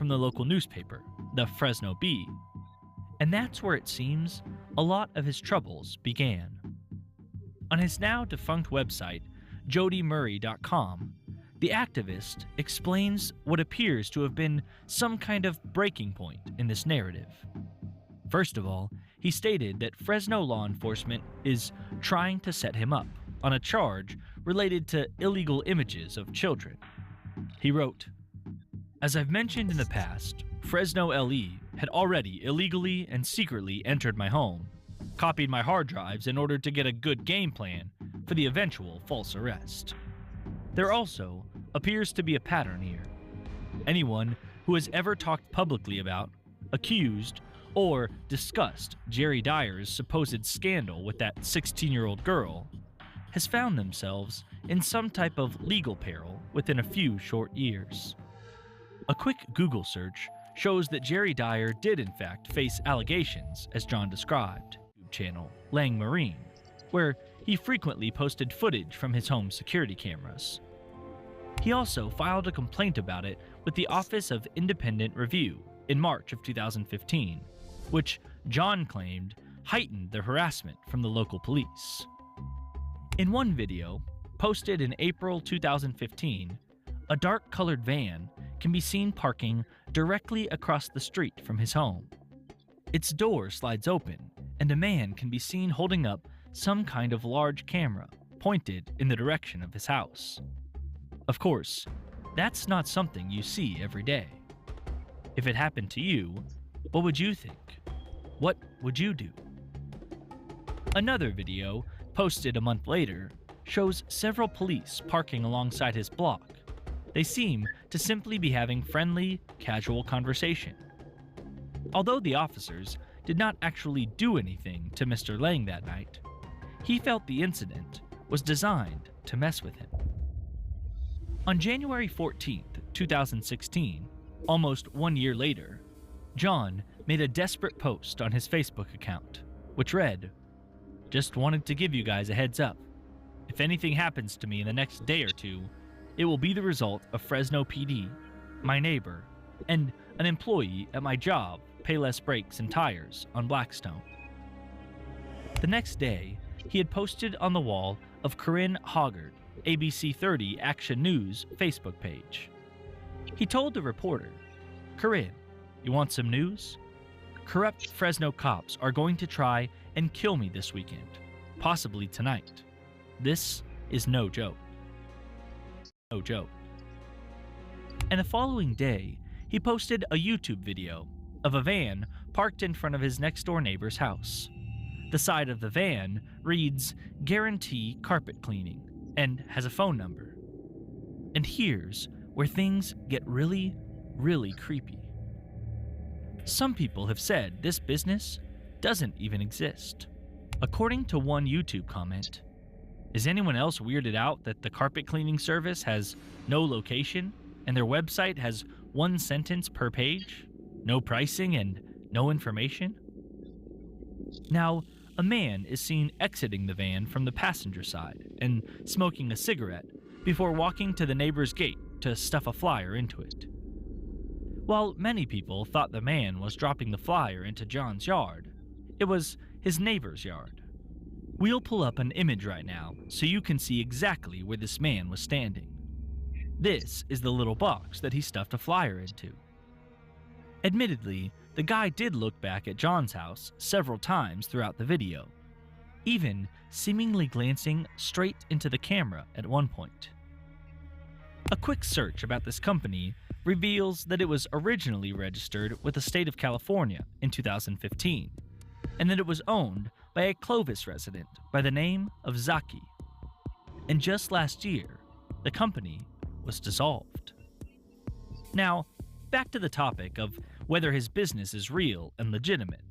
from the local newspaper, the Fresno Bee, and that's where it seems a lot of his troubles began. On his now defunct website, jodymurray.com, the activist explains what appears to have been some kind of breaking point in this narrative. First of all, he stated that Fresno law enforcement is trying to set him up on a charge related to illegal images of children. He wrote, "As I've mentioned in the past, Fresno LE had already illegally and secretly entered my home, copied my hard drives in order to get a good game plan for the eventual false arrest. There also appears to be a pattern here. Anyone who has ever talked publicly about, accused, or discussed Jerry Dyer's supposed scandal with that 16-year-old girl has found themselves in some type of legal peril within a few short years. A quick Google search shows that Jerry Dyer did in fact face allegations, as John described, channel Lang Marine, where he frequently posted footage from his home security cameras. He also filed a complaint about it with the Office of Independent Review in March of 2015, which John claimed heightened the harassment from the local police. In one video, posted in April 2015, a dark-colored van can be seen parking directly across the street from his home. Its door slides open, and a man can be seen holding up some kind of large camera pointed in the direction of his house. Of course, that's not something you see every day. If it happened to you, what would you think? What would you do? Another video, posted a month later, shows several police parking alongside his block. They seem to simply be having friendly, casual conversation. Although the officers did not actually do anything to Mr. Lang that night, he felt the incident was designed to mess with him. On January 14, 2016, almost 1 year later, John made a desperate post on his Facebook account, which read, "Just wanted to give you guys a heads up. If anything happens to me in the next day or two, it will be the result of Fresno PD, my neighbor, and an employee at my job, Payless Brakes and Tires on Blackstone." The next day, he had posted on the wall of Corinne Hoggard, ABC 30 Action News Facebook page. He told the reporter, "Corinne, you want some news? Corrupt Fresno cops are going to try and kill me this weekend, possibly tonight. This is no joke. No joke." And the following day, he posted a YouTube video of a van parked in front of his next-door neighbor's house. The side of the van reads "Guarantee Carpet Cleaning" and has a phone number. And here's where things get really, really creepy. Some people have said this business doesn't even exist. According to one YouTube comment, "Is anyone else weirded out that the carpet cleaning service has no location and their website has one sentence per page, no pricing, and no information?" Now, a man is seen exiting the van from the passenger side and smoking a cigarette before walking to the neighbor's gate to stuff a flyer into it. While many people thought the man was dropping the flyer into John's yard, it was his neighbor's yard. We'll pull up an image right now so you can see exactly where this man was standing. This is the little box that he stuffed a flyer into. Admittedly, the guy did look back at John's house several times throughout the video, even seemingly glancing straight into the camera at one point. A quick search about this company reveals that it was originally registered with the state of California in 2015, and that it was owned by a Clovis resident by the name of Zaki. And just last year, the company was dissolved. Now, back to the topic of whether his business is real and legitimate.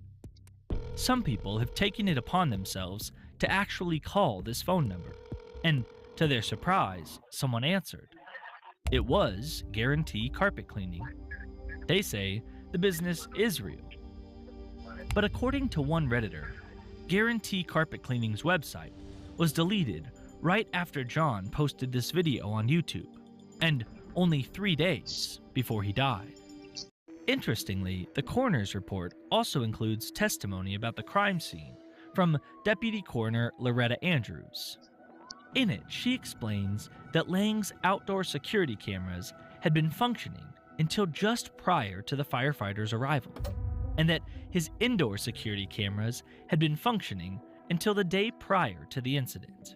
Some people have taken it upon themselves to actually call this phone number, and to their surprise, someone answered. It was Guarantee Carpet Cleaning. They say the business is real. But according to one Redditor, Guarantee Carpet Cleaning's website was deleted right after John posted this video on YouTube, and only 3 days before he died. Interestingly, the coroner's report also includes testimony about the crime scene from Deputy Coroner Loretta Andrews. In it, she explains that Lang's outdoor security cameras had been functioning until just prior to the firefighters' arrival, and that his indoor security cameras had been functioning until the day prior to the incident.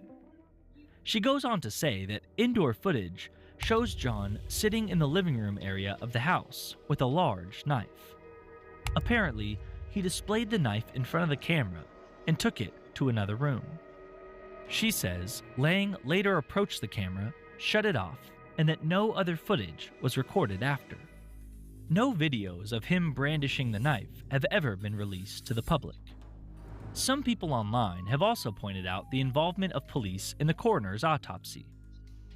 She goes on to say that indoor footage shows John sitting in the living room area of the house with a large knife. Apparently, he displayed the knife in front of the camera and took it to another room. She says Lang later approached the camera, shut it off, and that no other footage was recorded after. No videos of him brandishing the knife have ever been released to the public. Some people online have also pointed out the involvement of police in the coroner's autopsy.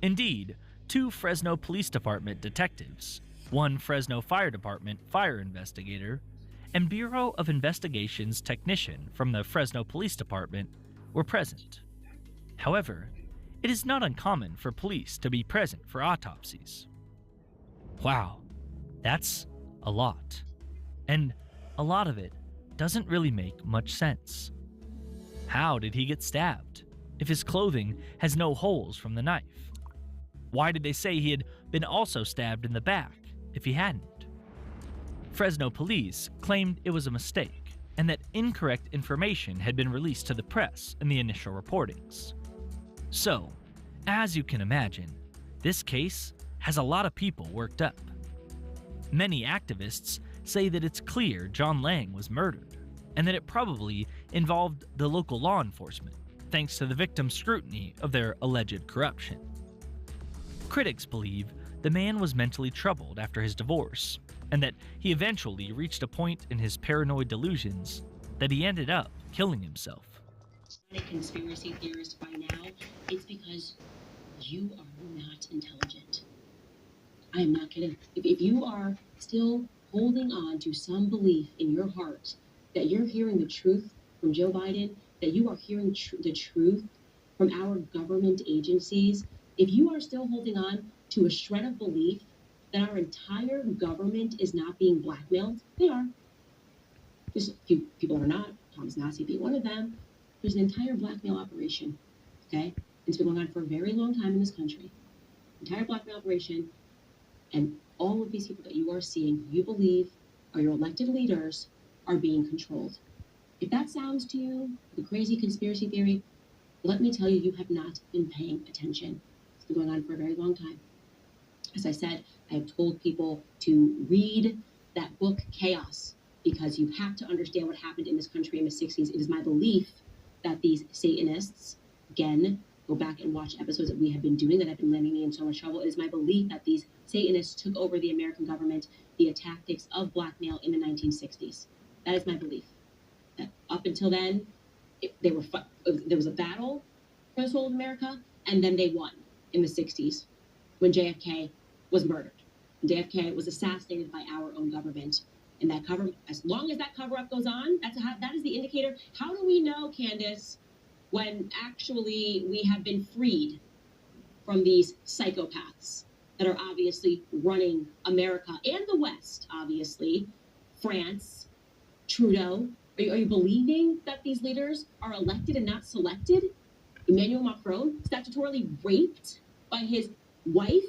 Indeed, 2 Fresno Police Department detectives, 1 Fresno Fire Department fire investigator, and Bureau of Investigations technician from the Fresno Police Department were present. However, it is not uncommon for police to be present for autopsies. Wow, that's a lot. And a lot of it doesn't really make much sense. How did he get stabbed if his clothing has no holes from the knife? Why did they say he had been also stabbed in the back if he hadn't? Fresno police claimed it was a mistake and that incorrect information had been released to the press in the initial reportings. So, as you can imagine, this case has a lot of people worked up. Many activists say that it's clear John Lang was murdered, and that it probably involved the local law enforcement, thanks to the victim's scrutiny of their alleged corruption. Critics believe the man was mentally troubled after his divorce, and that he eventually reached a point in his paranoid delusions that he ended up killing himself. A conspiracy theorist by now, it's because you are not intelligent. I am not kidding. If you are still holding on to some belief in your heart that you're hearing the truth from Joe Biden, that you are hearing the truth from our government agencies, if you are still holding on to a shred of belief that our entire government is not being blackmailed, they are. There's a few people are not, Thomas Massie being one of them. There's an entire blackmail operation, okay? It's been going on for a very long time in this country. Entire blackmail operation, and all of these people that you are seeing, you believe are your elected leaders, are being controlled. If that sounds to you like a crazy conspiracy theory, let me tell you, you have not been paying attention. It's been going on for a very long time. As I said, I have told people to read that book, Chaos, because you have to understand what happened in this country in the 60s. It is my belief that these Satanists, again, go back and watch episodes that we have been doing that have been landing me in so much trouble. It is my belief that these Satanists took over the American government via tactics of blackmail in the 1960s. That is my belief. That up until then, there was a battle for the soul of America, and then they won in the 60s when JFK was murdered. JFK was assassinated by our own government. And that cover, as long as that cover-up goes on, that is the indicator. How do we know, Candace, when actually we have been freed from these psychopaths that are obviously running America and the West, obviously, France, Trudeau? Are you believing that these leaders are elected and not selected? Emmanuel Macron, statutorily raped by his wife,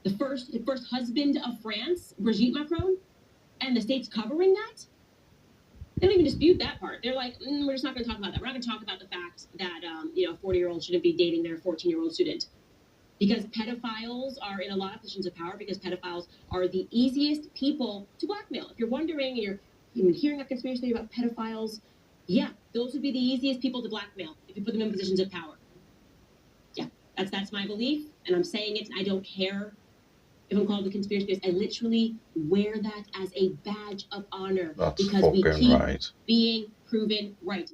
the first husband of France, Brigitte Macron? And the state's covering that? They don't even dispute that part. They're like, we're just not going to talk about that. We're not going to talk about the fact that a 40-year-old shouldn't be dating their 14-year-old student. Because pedophiles are in a lot of positions of power, because pedophiles are the easiest people to blackmail. If you're wondering, you've been hearing a conspiracy theory about pedophiles, yeah, those would be the easiest people to blackmail if you put them in positions of power. Yeah, that's my belief, and I'm saying it, and I don't care if I'm called a conspiracy theorist. I literally wear that as a badge of honor. That's because we fucking keep right. being proven right.